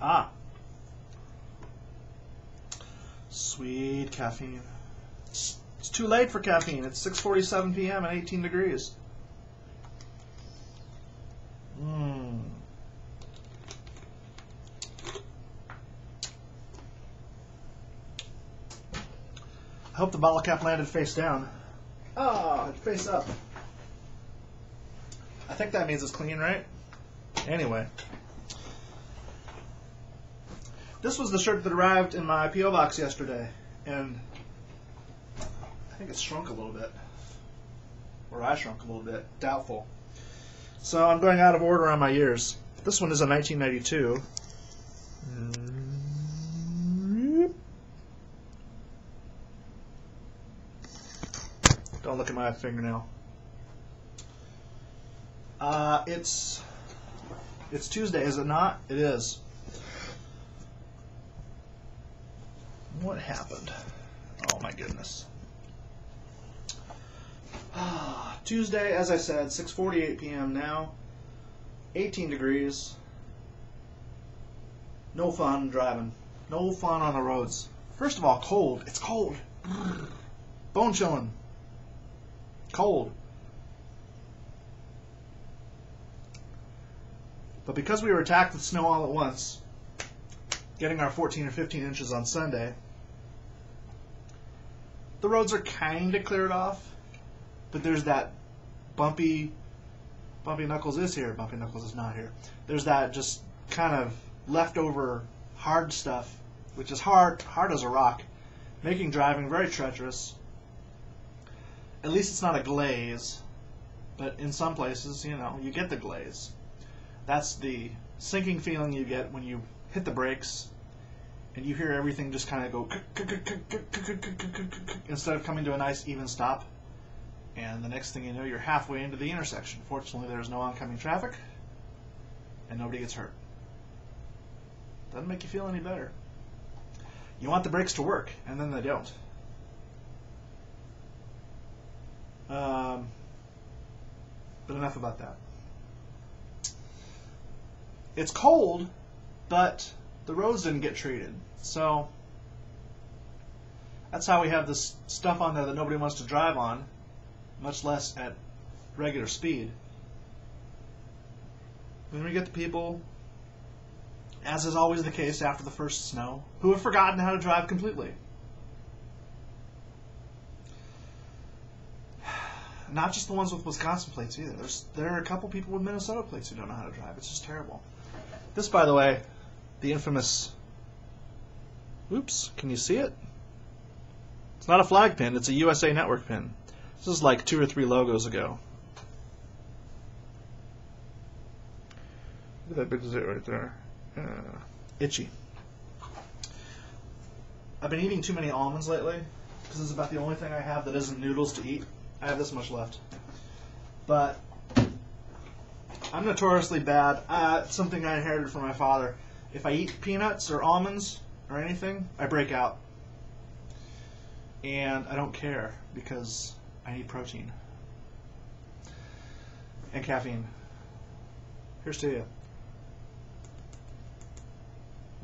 Ah. Sweet caffeine. It's too late for caffeine. It's 6:47 p.m. and 18 degrees. I hope the bottle cap landed face down. Oh, face up. I think that means it's clean, right? Anyway. This was the shirt that arrived in my P.O. box yesterday, and I think it's shrunk a little bit. Or I shrunk a little bit. Doubtful. So I'm going out of order on my years. This one is a 1992. Don't look at my fingernail. It's Tuesday, is it not? It is. What happened? Oh my goodness. Tuesday, as I said, 6:48 p.m. now. 18 degrees. No fun driving. No fun on the roads. First of all, cold. It's cold. Bone chilling. Cold. But because we were attacked with snow all at once, getting our 14 or 15 inches on Sunday, the roads are kind of cleared off, but there's that bumpy knuckles is here, bumpy knuckles is not here. There's that just kind of leftover hard stuff, which is hard as a rock, making driving very treacherous. At least it's not a glaze, but in some places, you know, you get the glaze. That's the sinking feeling you get when you hit the brakes and you hear everything just kind of go instead of coming to a nice even stop. And the next thing you know, you're halfway into the intersection. Fortunately, there's no oncoming traffic and nobody gets hurt. Doesn't make you feel any better. You want the brakes to work, and then they don't. But enough about that. It's cold, but the roads didn't get treated. So that's how we have this stuff on there that nobody wants to drive on, much less at regular speed. Then we get the people, as is always the case after the first snow, who have forgotten how to drive completely. Not just the ones with Wisconsin plates either. There are a couple people with Minnesota plates who don't know how to drive. It's just terrible. This, by the way, the infamous... Oops, can you see it? It's not a flag pin, it's a USA Network pin. This is like 2 or 3 logos ago. Look at that big zit right there. Itchy. I've been eating too many almonds lately, because it's about the only thing I have that isn't noodles to eat. I have this much left. But I'm notoriously bad. It's something I inherited from my father. If I eat peanuts or almonds or anything, I break out. And I don't care because I need protein. And caffeine. Here's to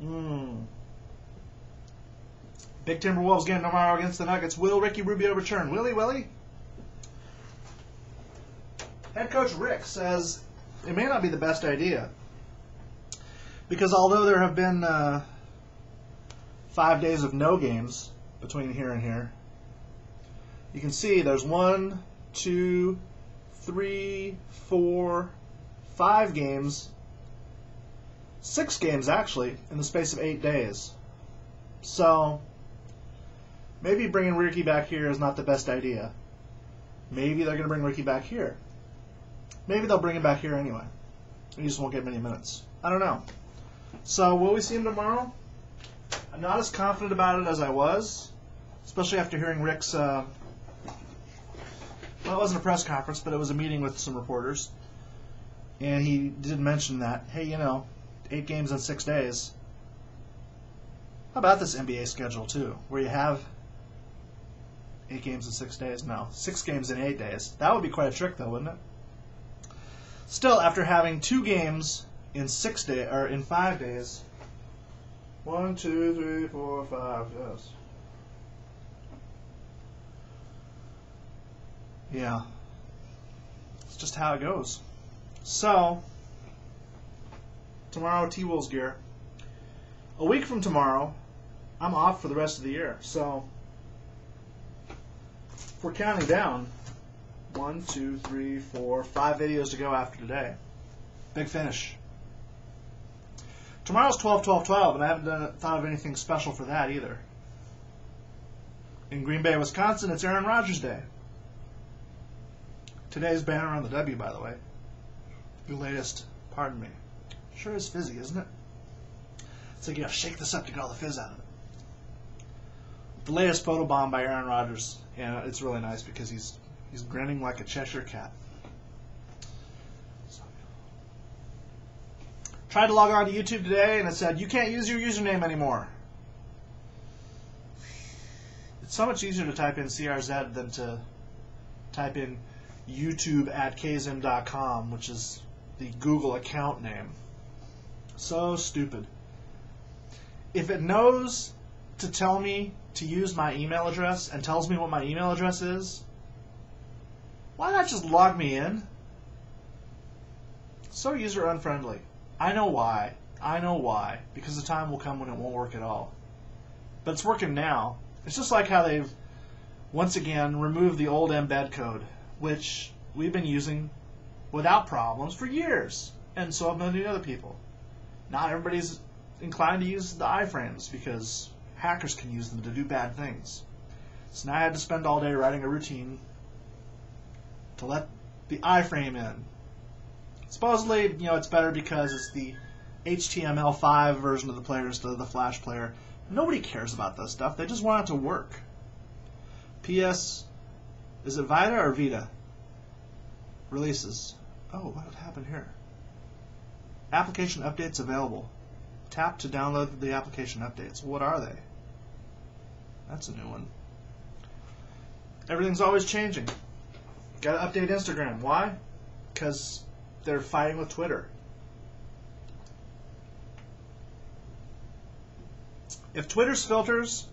you. Big Timberwolves game tomorrow against the Nuggets. Will Ricky Rubio return? Willie? Head coach Rick says it may not be the best idea because although there have been 5 days of no games between here and here, you can see there's 1, 2, 3, 4, 5 games, 6 games actually in the space of 8 days. So maybe bringing Ricky back here is not the best idea. Maybe they're going to bring Ricky back here. Maybe they'll bring him back here anyway. He just won't get many minutes. I don't know. So will we see him tomorrow? I'm not as confident about it as I was, especially after hearing Rick's, well, it wasn't a press conference, but it was a meeting with some reporters. And he did mention that, hey, you know, 8 games in 6 days. How about this NBA schedule, too, where you have 8 games in 6 days? No, 6 games in 8 days. That would be quite a trick, though, wouldn't it? Still, after having 2 games in 6 days or in 5 days, 1, 2, 3, 4, 5. Yes. Yeah. It's just how it goes. So, tomorrow, T-Wolves gear. A week from tomorrow, I'm off for the rest of the year. So, if we're counting down, 1, 2, 3, 4, 5 videos to go after today. Big finish. Tomorrow's 12-12-12, and I haven't thought of anything special for that either. In Green Bay, Wisconsin, it's Aaron Rodgers Day. Today's banner on the W, by the way. The latest, pardon me. Sure is fizzy, isn't it? It's like you have to shake this up to get all the fizz out of it. The latest photobomb by Aaron Rodgers, and it's really nice because he's grinning like a Cheshire cat. So, tried to log on to YouTube today, and it said, you can't use your username anymore. It's so much easier to type in CRZ than to type in youtube@kzim.com, which is the Google account name. So stupid. If it knows to tell me to use my email address and tells me what my email address is, why not just log me in? So user unfriendly. I know why. I know why. Because the time will come when it won't work at all. But it's working now. It's just like how they've once again removed the old embed code, which we've been using without problems for years, and so have many other people. Not everybody's inclined to use the iframes because hackers can use them to do bad things. So now I had to spend all day writing a routine to let the iframe in. Supposedly, it's better because it's the HTML5 version of the player instead of the Flash player. Nobody cares about that stuff. They just want it to work. P.S. Is it Vita or Vita? Releases. Oh, what happened here? Application updates available. Tap to download the application updates. What are they? That's a new one. Everything's always changing. Got to update Instagram. Why? Because they're fighting with Twitter. If Twitter's filters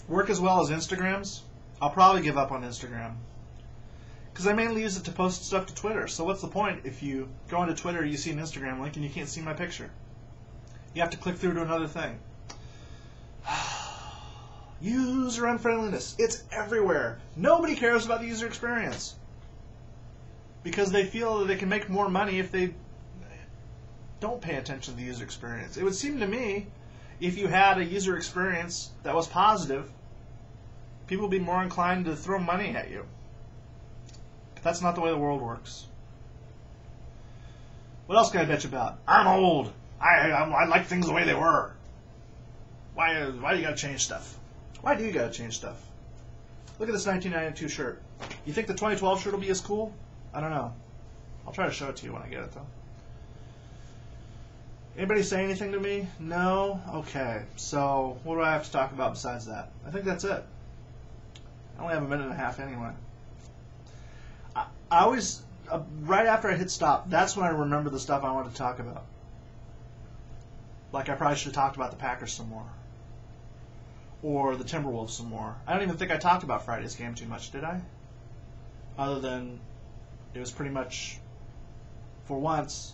work as well as Instagram's, I'll probably give up on Instagram. Because I mainly use it to post stuff to Twitter. So what's the point if you go onto Twitter, you see an Instagram link, and you can't see my picture? You have to click through to another thing. User unfriendliness. It's everywhere. Nobody cares about the user experience. Because they feel that they can make more money if they don't pay attention to the user experience. It would seem to me, if you had a user experience that was positive, people would be more inclined to throw money at you. But that's not the way the world works. What else can I bitch about? I'm old. I like things the way they were. Why do you gotta change stuff? Why do you gotta change stuff? Look at this 1992 shirt. You think the 2012 shirt will be as cool? I don't know. I'll try to show it to you when I get it, though. Anybody say anything to me? No? Okay. So, what do I have to talk about besides that? I think that's it. I only have a minute and a half anyway. I always, right after I hit stop, that's when I remember the stuff I wanted to talk about. Like I probably should have talked about the Packers some more. Or the Timberwolves some more. I don't even think I talked about Friday's game too much, did I? Other than it was pretty much, for once,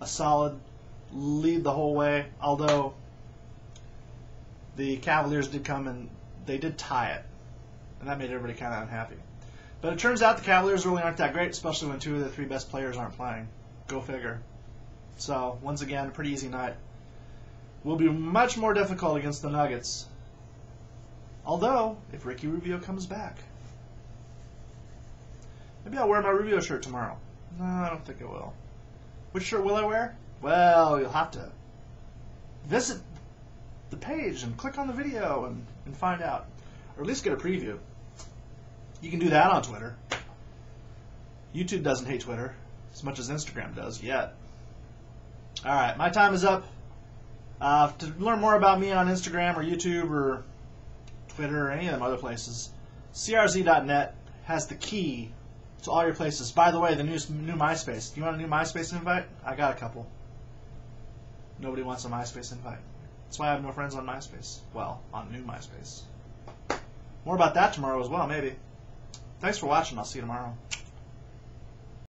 a solid lead the whole way. Although the Cavaliers did come and they did tie it. And that made everybody kind of unhappy. But it turns out the Cavaliers really aren't that great, especially when two of the three best players aren't playing. Go figure. So, once again, a pretty easy night. Will be much more difficult against the Nuggets. Although, if Ricky Rubio comes back. Maybe I'll wear my Rubio shirt tomorrow. No, I don't think I will. Which shirt will I wear? Well, you'll have to visit the page and click on the video and find out. Or at least get a preview. You can do that on Twitter. YouTube doesn't hate Twitter as much as Instagram does yet. Alright, my time is up. To learn more about me on Instagram or YouTube or Twitter or any of them other places, crz.net has the key to all your places. By the way, the new MySpace. Do you want a new MySpace invite? I got a couple. Nobody wants a MySpace invite. That's why I have no friends on MySpace. Well, on new MySpace. More about that tomorrow as well, maybe. Thanks for watching. I'll see you tomorrow.